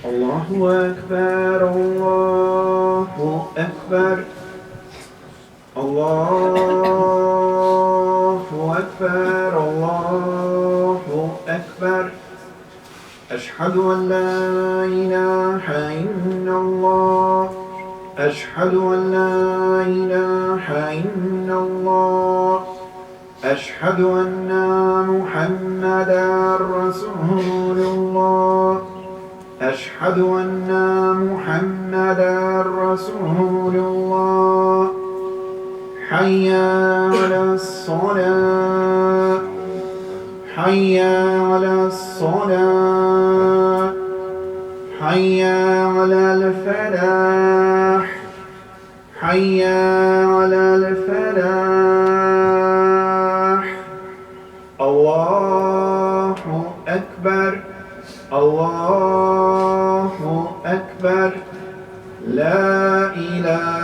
الله أكبر الله أكبر الله أكبر الله أكبر أشهد أن لا إله إلا الله أشهد أن لا إله إلا الله أشهد أن محمدا رسول الله أشهد أن محمدا رسول الله حي على الصلاة حي على الصلاة حي على الفلاح حي على الفلاح الله أكبر الله أكبر لا إله